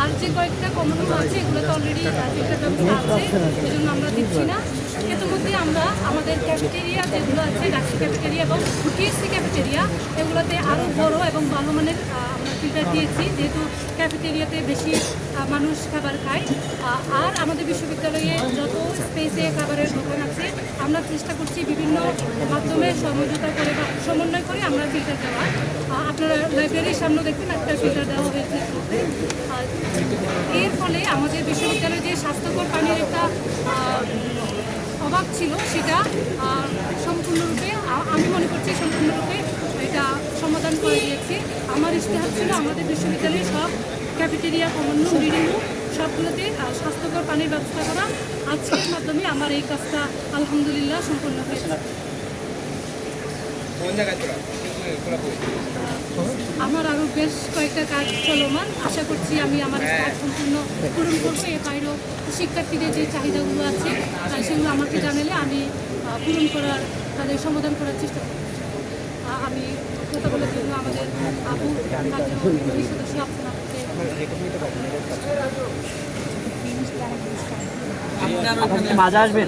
আর যে কয়েকটা common room আছে এগুলোতে অলরেডি ফিল্টার ব্যবস্থা আছে, এই জন্য আমরা দিচ্ছি না। ইতিমধ্যে আমরা আমাদের ক্যাফেটেরিয়া যেগুলো আছে, ডাক্তার ক্যাফেটেরিয়া এবং টিএসসি ক্যাফেটেরিয়া, এগুলোতে আরও বড় এবং ভালো মানের আমরা ফিল্টার দিয়েছি, যেহেতু ক্যাফেটেরিয়াতে বেশি মানুষ খাবার খায়। আর আমাদের বিশ্ববিদ্যালয়ে যত স্পেসে খাবারের দোকান আছে আমরা চেষ্টা করছি বিভিন্ন মাধ্যমে সমঝোতা করে বা সমন্বয় করে আমরা ফিল্টার দেওয়া। আপনারা লাইব্রেরির সামনে দেখবেন একটা ফিল্টার দেওয়া হয়েছে। এর ফলে আমাদের বিশ্ববিদ্যালয়ে যে স্বাস্থ্যকর পানির একটা অভাব ছিল সেটা সম্পূর্ণরূপে আমি মনে করছি সম্পূর্ণরূপে এটা সমাধান করে দিয়েছি। আমার ইশতেহার ছিল আমাদের বিশ্ববিদ্যালয়ে সব cafeteria, common room, reading room সবগুলোতে স্বাস্থ্যকর পানির ব্যবস্থা করা। আজকের মাধ্যমে আমার এই কাজটা আলহামদুলিল্লাহ সম্পূর্ণ হয়েছে। আমার আরও বেশ কয়েকটা কাজ চলমান, আশা করছি আমি আমার কাজ সম্পূর্ণ পূরণ করবো। এর বাইরেও শিক্ষার্থীদের যে চাহিদাগুলো আছে সেগুলো আমাকে জানালে আমি পূরণ করার, তাদের সমাধান করার চেষ্টা করব। আমি কথা বলার জন্য আমাদের আবু সদস্য আপনার মাঝে আসবেন।